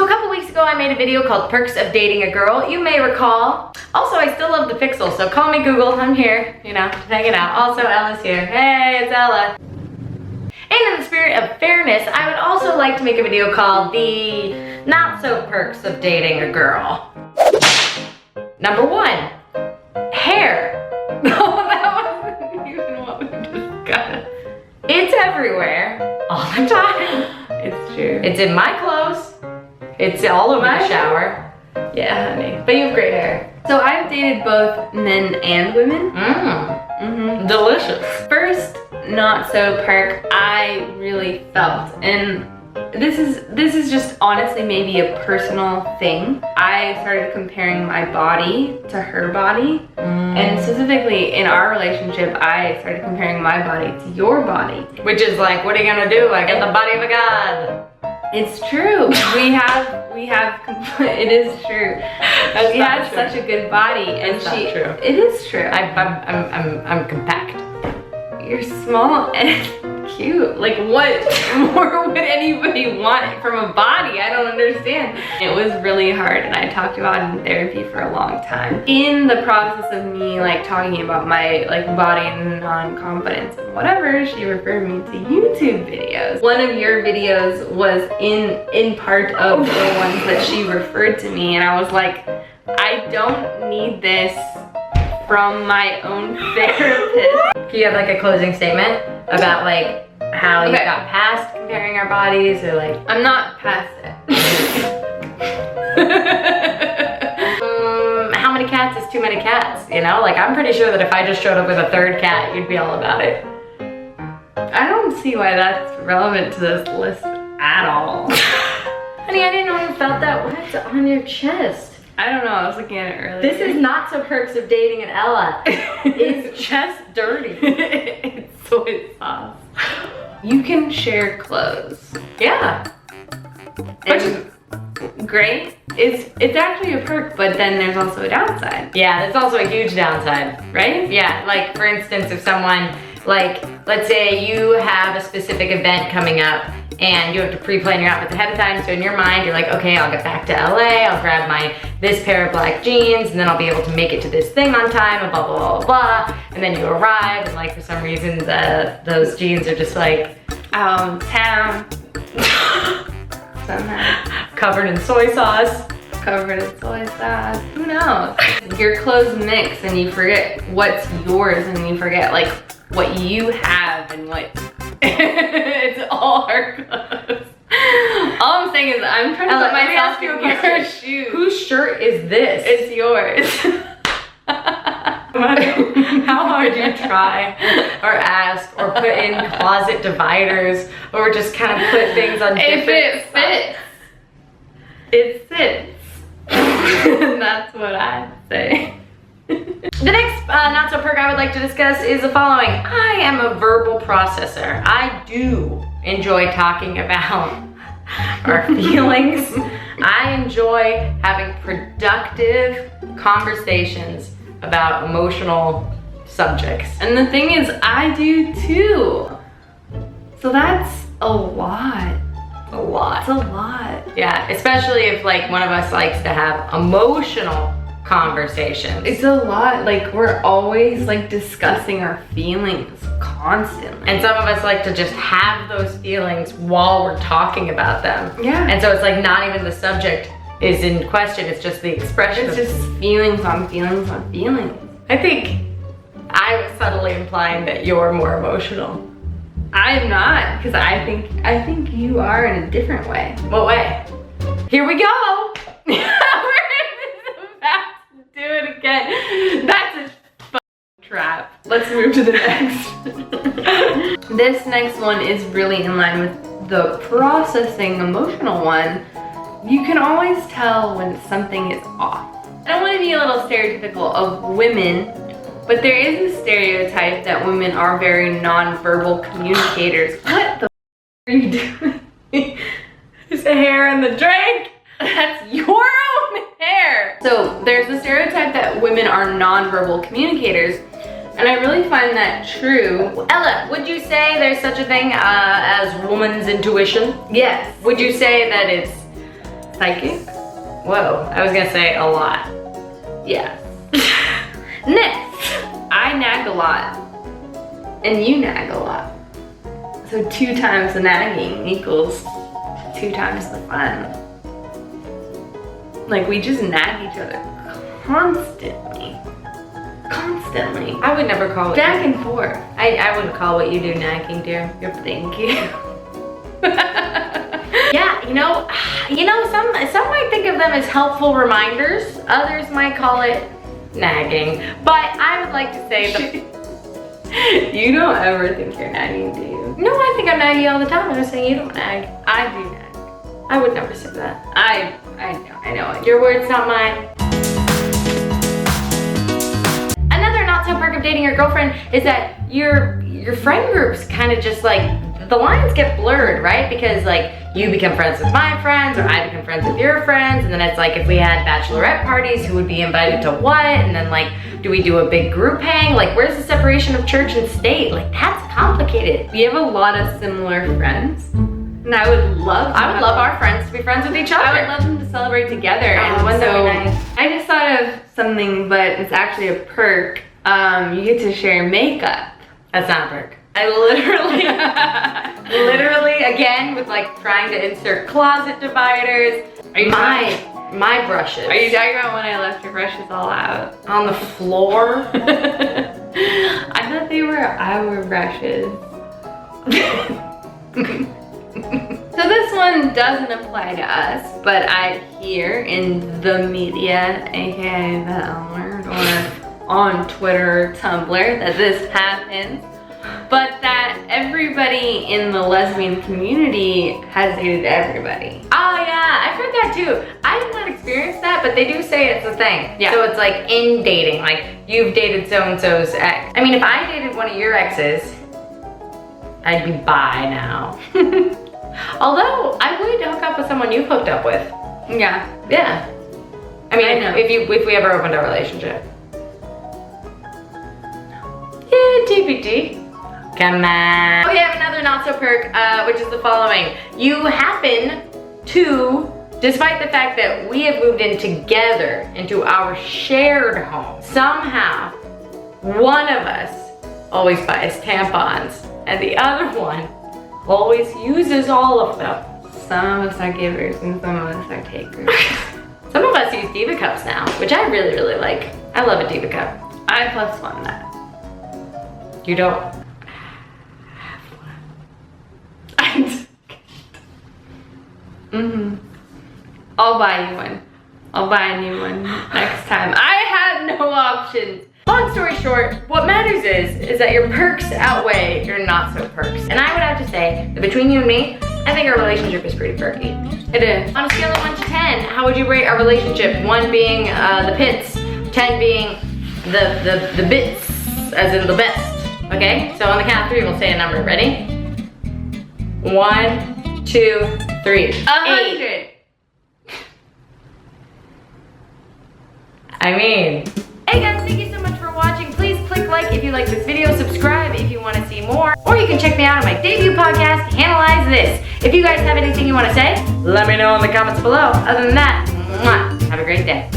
So a couple weeks ago I made a video called Perks of Dating a Girl, you may recall. Also, I still love the pixel, so call me Google, I'm here, you know, hanging out. Also, Ella's here. Hey, it's Ella. And in the spirit of fairness, I would also like to make a video called The Not So Perks of Dating a Girl. Number 1, hair. No, that wasn't even what we discussed. It's everywhere, all the time. It's true. It's in my clothes. It's all over the shower. Yeah, honey. But you have great hair. So I've dated both men and women. Delicious. First, not so perk, I really felt, and this is just honestly maybe a personal thing. I started comparing my body to her body, and specifically in our relationship, I started comparing my body to your body. Which is like, what are you gonna do? I got the body of a god. It's true. We have. It is true. She has such a good body, and she. True. It is true. I'm compact. You're small and cute. Like, what more would anybody want from a body? I don't understand. It was really hard, and I talked about it in therapy for a long time. In the process of me like talking about my like body and non-confidence and whatever, she referred me to YouTube videos. One of your videos was in part of the ones that she referred to me, and I was like, I don't need this from my own therapist. Do you have like a closing statement about like how you got past comparing our bodies, or like? I'm not past it. How many cats is too many cats? You know, like I'm pretty sure that if I just showed up with a third cat, you'd be all about it. I don't see why that's relevant to this list at all. Honey, I didn't know you felt that wet on your chest. I don't know, I was looking at it earlier. This is not so perks of dating an Ella. It's just dirty. It's soy sauce. You can share clothes. Yeah. Which is great. It's actually a perk, but then there's also a downside. Yeah, there's also a huge downside, right? Yeah, like for instance, if someone, like, let's say you have a specific event coming up and you have to pre-plan your outfits ahead of time, so in your mind, you're like, okay, I'll get back to LA, I'll grab this pair of black jeans, and then I'll be able to make it to this thing on time, and blah, blah, blah, blah, and then you arrive, and like for some reason, those jeans are just like, out of town. Somehow. Covered in soy sauce. Covered in soy sauce. Who knows? Your clothes mix and you forget what's yours, and you forget like what you have and what it's all our clothes. All I'm saying is I'm trying to put myself in your shoes. Whose shirt is this? It's yours. How hard do you try or ask or put in closet dividers or just kind of put things on different... If it fits, it fits. That's what I say. The next not so perk I would like to discuss is the following. I am a verbal processor. I do enjoy talking about our feelings. I enjoy having productive conversations about emotional subjects. And the thing is, I do too. So that's a lot. A lot. It's a lot. Yeah, especially if like one of us likes to have emotional conversations. It's a lot. Like we're always like discussing our feelings constantly. And some of us like to just have those feelings while we're talking about them. Yeah. And so it's like not even the subject is in question, it's just the expression. It's just feelings on feelings on feelings. I think I was subtly implying that you're more emotional. I'm not, because I think you are in a different way. What way? Here we go! We're about to do it again. That's a fucking trap. Let's move to the next. This next one is really in line with the processing emotional one. You can always tell when something is off. I don't want to be a little stereotypical of women, but there is a stereotype that women are very non-verbal communicators. What the are you doing? There's a hair in the drink! That's your own hair! So there's a stereotype that women are non-verbal communicators, and I really find that true. Ella, would you say there's such a thing as woman's intuition? Yes. Would you say that it's Psychic? Whoa, I was gonna say a lot. Yes. Next, I nag a lot. And you nag a lot. So 2 times the nagging equals 2 times the fun. Like, we just nag each other constantly. Constantly. I would never call it Back and forth. I wouldn't call what you do nagging, dear. Thank you. Yeah, you know, some might think of them as helpful reminders. Others might call it nagging. But I would like to say You don't ever think you're nagging, do you? no, I think I'm naggy all the time. I'm just saying you don't nag. I do nag. I would never say that. I know it. Your words, not mine. Another not so perk of dating your girlfriend is that your friend groups kind of just like, the lines get blurred, right? Because like you become friends with my friends or I become friends with your friends, and then it's like if we had bachelorette parties, who would be invited to what? And then like, do we do a big group hang? Like, where's the separation of church and state? Like, that's complicated. We have a lot of similar friends. And I would love our friends to be friends with each other. I would love them to celebrate together. Oh, And wouldn't that so be nice? I just thought of something, but it's actually a perk. You get to share makeup. That's not a perk. I literally, Literally, again, with like trying to insert closet dividers. Are you my brushes. Are you talking about when I left your brushes all out? On the floor? I thought they were our brushes. So this one doesn't apply to us, but I hear in the media, aka the L word, or on Twitter, Tumblr, that this happens, but that everybody in the lesbian community has dated everybody. Oh yeah, I've heard that too. I have not experienced that, but they do say it's a thing. Yeah. So it's like in dating, like you've dated so-and-so's ex. I mean, if I dated one of your exes, I'd be bi now. Although, I would hook up with someone you've hooked up with. Yeah. Yeah. I mean, I know. if we ever opened our relationship. Yeah, TBD. Come on. Oh, we have another not so perk, which is the following. You happen to, despite the fact that we have moved in together into our shared home, somehow one of us always buys tampons and the other one always uses all of them. Some of us are givers and some of us are takers. Some of us use Diva cups now, which I really, really like. I love a Diva cup. I +1 that. You don't. I'll buy you one. I'll buy a new one next time. I have no options. Long story short, what matters is that your perks outweigh your not so perks. And I would have to say that between you and me, I think our relationship is pretty perky. It is. On a scale of 1 to 10, how would you rate our relationship? 1 being the pits, 10 being the bits, as in the best. Okay, so on the count of 3, we'll say a number. Ready? 1, 2, 3. 100. I mean, hey guys, thank you so much for watching. Please click like if you like this video, subscribe if you want to see more, or you can check me out on my debut podcast, Analyze This. If you guys have anything you want to say, let me know in the comments below. Other than that, mwah, have a great day.